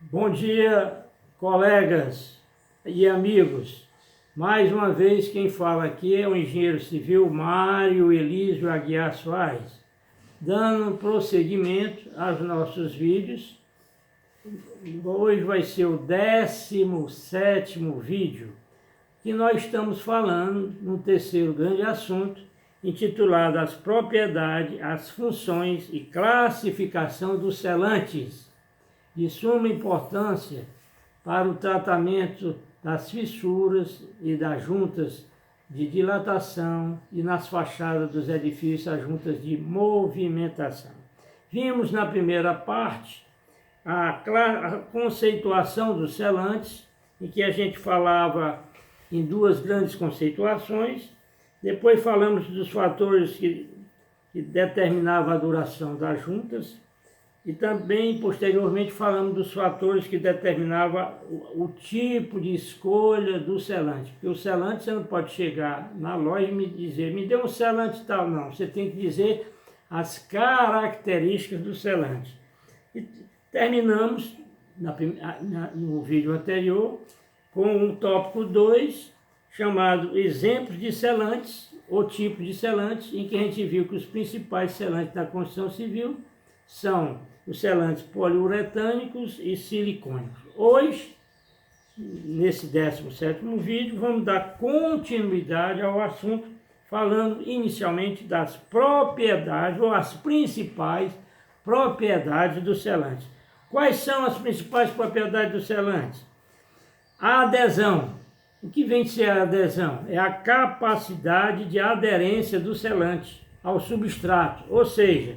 Bom dia, colegas e amigos. Mais uma vez quem fala aqui é o engenheiro civil Mário Elísio Aguiar Soares, dando prosseguimento aos nossos vídeos. Hoje vai ser o 17º vídeo que nós estamos falando no terceiro grande assunto, intitulado As propriedades, as funções e classificação dos selantes, de suma importância para o tratamento das fissuras e das juntas de dilatação e nas fachadas dos edifícios as juntas de movimentação. Vimos na primeira parte a conceituação dos selantes, em que a gente falava em duas grandes conceituações. Depois falamos dos fatores que determinavam a duração das juntas e também, posteriormente, falamos dos fatores que determinavam o tipo de escolha do selante. Porque o selante, você não pode chegar na loja e me dizer, me dê um selante tal, não. Você tem que dizer as características do selante. E terminamos, no vídeo anterior, com um tópico 2, chamado Exemplos de selantes, ou tipo de selantes, em que a gente viu que os principais selantes da construção civil são os selantes poliuretânicos e silicônicos. Hoje, nesse 17º vídeo, vamos dar continuidade ao assunto, falando inicialmente das propriedades, ou as principais propriedades dos selantes. Quais são as principais propriedades dos selantes? A adesão. O que vem de ser a adesão? É a capacidade de aderência do selante ao substrato, ou seja,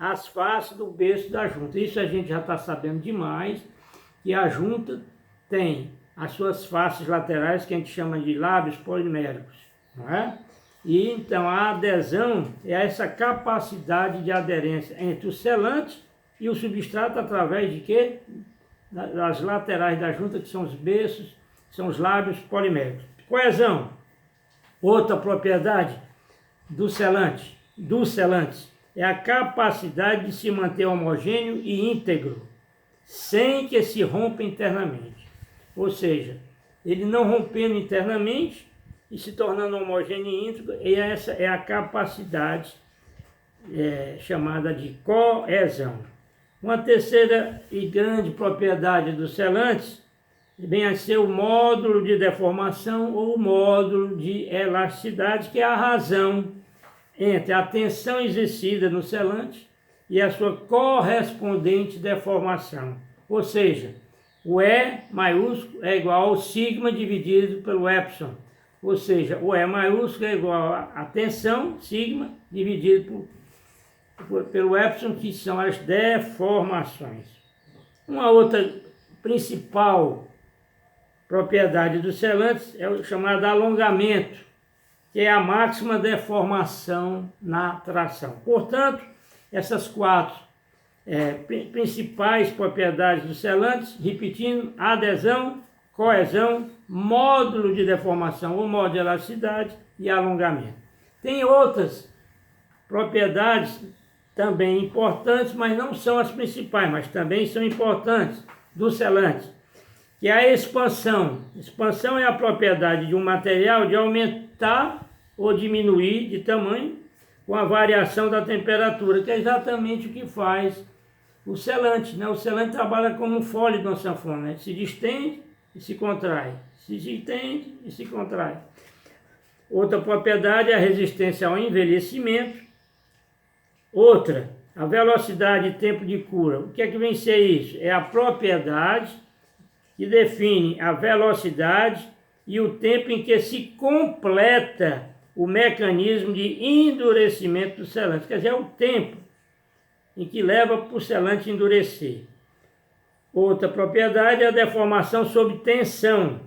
as faces do berço da junta. Isso a gente já está sabendo demais, que a junta tem as suas faces laterais, que a gente chama de lábios poliméricos, não é? E então a adesão é essa capacidade de aderência entre o selante e o substrato através de quê? Das laterais da junta, que são os berços, são os lábios poliméricos. Coesão, outra propriedade dos selantes, é a capacidade de se manter homogêneo e íntegro, sem que se rompa internamente. Ou seja, ele não rompendo internamente e se tornando homogêneo e íntegro, e essa é a capacidade chamada de coesão. Uma terceira e grande propriedade dos selantes vem a ser o módulo de deformação ou o módulo de elasticidade, que é a razão entre a tensão exercida no selante e a sua correspondente deformação. Ou seja, o E maiúsculo é igual ao sigma dividido pelo epsilon. Ou seja, o E maiúsculo é igual a tensão, sigma, dividido pelo epsilon, que são as deformações. Uma outra principal propriedade dos selantes é o chamado alongamento, que é a máxima deformação na tração. Portanto, essas quatro principais propriedades dos selantes, repetindo, adesão, coesão, módulo de deformação ou módulo de elasticidade e alongamento. Tem outras propriedades também importantes, mas não são as principais, mas também são importantes dos selantes, que é a expansão. Expansão é a propriedade de um material de aumentar ou diminuir de tamanho com a variação da temperatura, que é exatamente o que faz o selante, né? O selante trabalha como um fole de uma sanfona, né? Se distende e se contrai, se distende e se contrai. Outra propriedade é a resistência ao envelhecimento. Outra, a velocidade e tempo de cura. O que é que vem ser isso? É a propriedade que define a velocidade e o tempo em que se completa o mecanismo de endurecimento do selante. Quer dizer, é o tempo em que leva para o selante endurecer. Outra propriedade é a deformação sob tensão.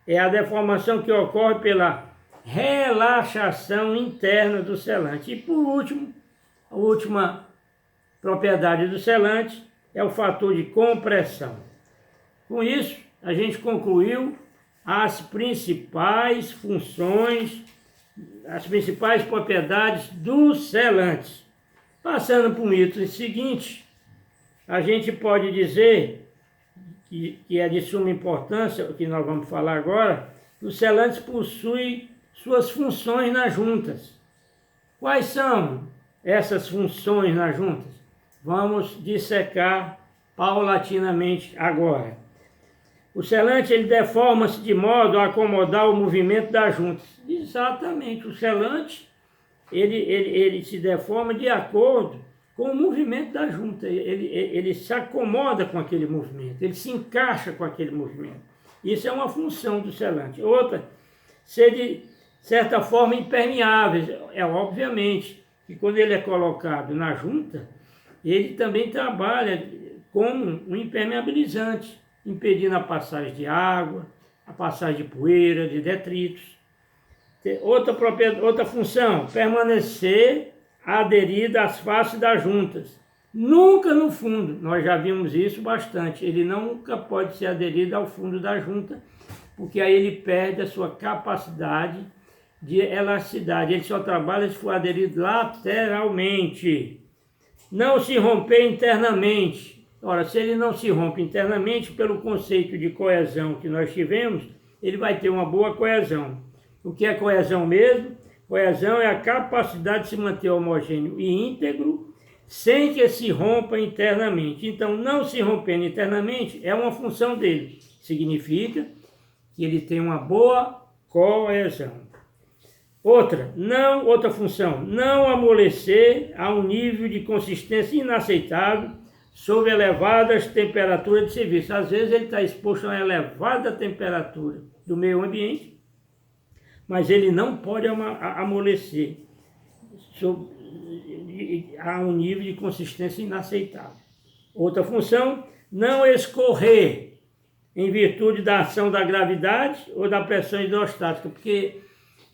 É a deformação que ocorre pela relaxação interna do selante. E por último, a última propriedade do selante é o fator de compressão. Com isso, a gente concluiu as principais funções, as principais propriedades dos selantes. Passando para o mito seguinte, a gente pode dizer que é de suma importância, o que nós vamos falar agora, os selantes possuem suas funções nas juntas. Quais são essas funções nas juntas? Vamos dissecar paulatinamente agora. O selante ele deforma-se de modo a acomodar o movimento das juntas. Exatamente, o selante ele se deforma de acordo com o movimento da junta. Ele se acomoda com aquele movimento, ele se encaixa com aquele movimento. Isso é uma função do selante. Outra, ser de certa forma impermeáveis. Obviamente que quando ele é colocado na junta, ele também trabalha como um impermeabilizante, impedindo a passagem de água, a passagem de poeira, de detritos. Outra função, permanecer aderido às faces das juntas. Nunca no fundo, nós já vimos isso bastante, ele nunca pode ser aderido ao fundo da junta, porque aí ele perde a sua capacidade de elasticidade, ele só trabalha se for aderido lateralmente. Não se romper internamente. Ora, se ele não se rompe internamente, pelo conceito de coesão que nós tivemos, ele vai ter uma boa coesão. O que é coesão mesmo? Coesão é a capacidade de se manter homogêneo e íntegro, sem que se rompa internamente. Então, não se rompendo internamente é uma função dele. Significa que ele tem uma boa coesão. Outra função, não amolecer a um nível de consistência inaceitável sob elevadas temperaturas de serviço. Às vezes ele está exposto a uma elevada temperatura do meio ambiente, mas ele não pode amolecer a um nível de consistência inaceitável. Outra função, não escorrer em virtude da ação da gravidade ou da pressão hidrostática, porque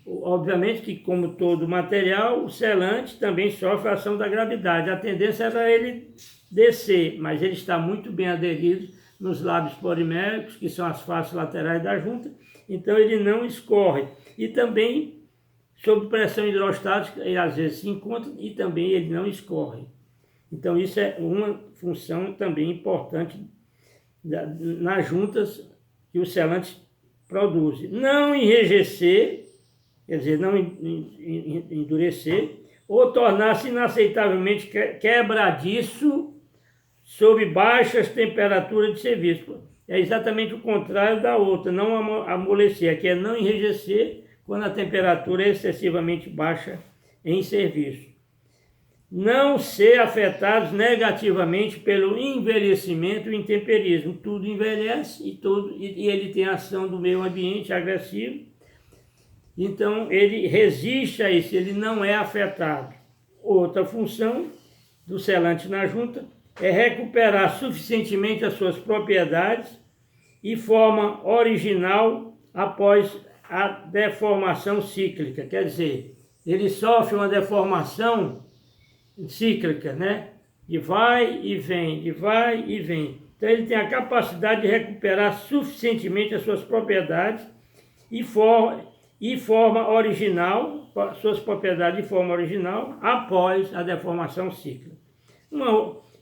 obviamente que, como todo material, o selante também sofre a ação da gravidade. A tendência era ele descer, mas ele está muito bem aderido nos lábios poliméricos, que são as faces laterais da junta, então ele não escorre. E também, sob pressão hidrostática, ele às vezes se encontra e também ele não escorre. Então isso é uma função também importante nas juntas que o selante produz. Não enrijecer, quer dizer, não endurecer, ou tornar-se inaceitavelmente quebradiço sob baixas temperaturas de serviço. É exatamente o contrário da outra, não amolecer, que é não enrijecer quando a temperatura é excessivamente baixa em serviço. Não ser afetados negativamente pelo envelhecimento e intemperismo. Tudo envelhece e ele tem ação do meio ambiente agressivo. Então, ele resiste a isso, ele não é afetado. Outra função do selante na junta é recuperar suficientemente as suas propriedades e forma original após a deformação cíclica. Quer dizer, ele sofre uma deformação cíclica, né? De vai e vem, de vai e vem. Então, ele tem a capacidade de recuperar suficientemente as suas propriedades e forma original, suas propriedades de forma original, após a deformação cíclica.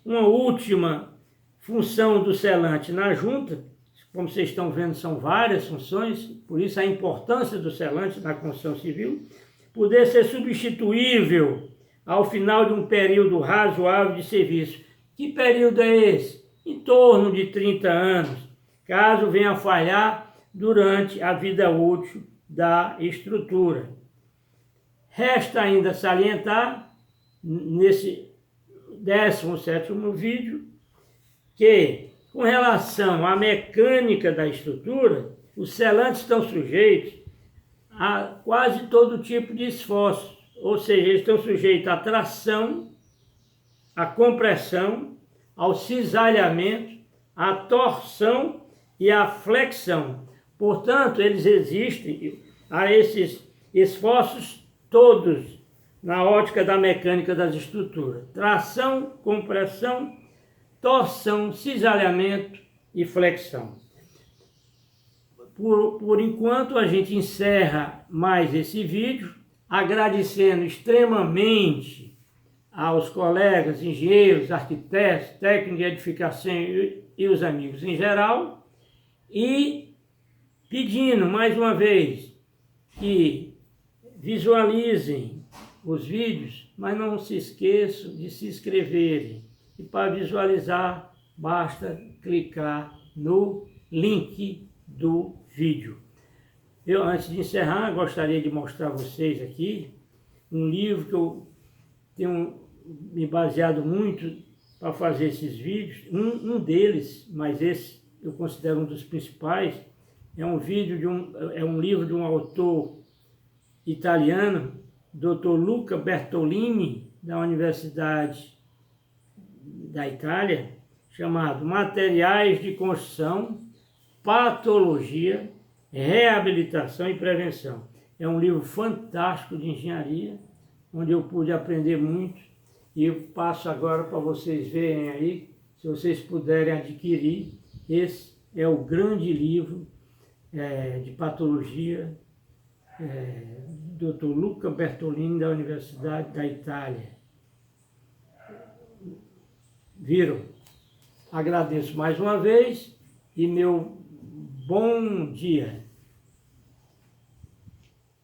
Uma última função do selante na junta, como vocês estão vendo, são várias funções, por isso a importância do selante na construção civil, poder ser substituível ao final de um período razoável de serviço. Que período é esse? Em torno de 30 anos, caso venha a falhar durante a vida útil da estrutura. Resta ainda salientar, nesse 17º vídeo, que, com relação à mecânica da estrutura, os selantes estão sujeitos a quase todo tipo de esforço, ou seja, eles estão sujeitos à tração, à compressão, ao cisalhamento, à torção e à flexão. Portanto, eles existem a esses esforços todos na ótica da mecânica das estruturas. Tração, compressão, torção, cisalhamento e flexão. Por enquanto, a gente encerra mais esse vídeo, agradecendo extremamente aos colegas, engenheiros, arquitetos, técnicos de edificação e os amigos em geral, e pedindo mais uma vez que visualizem os vídeos, mas não se esqueçam de se inscreverem. E para visualizar, basta clicar no link do vídeo. Eu, antes de encerrar, gostaria de mostrar a vocês aqui um livro que eu tenho me baseado muito para fazer esses vídeos. Um deles, mas esse eu considero um dos principais, é um livro de um autor italiano, Dr. Luca Bertolini, da Universidade da Itália, chamado Materiais de Construção, Patologia, Reabilitação e Prevenção. É um livro fantástico de engenharia, onde eu pude aprender muito, e eu passo agora para vocês verem aí, se vocês puderem adquirir. Esse é o grande livro de patologia, Dr. Luca Bertolini, da Universidade da Itália. Viram? Agradeço mais uma vez e meu bom dia.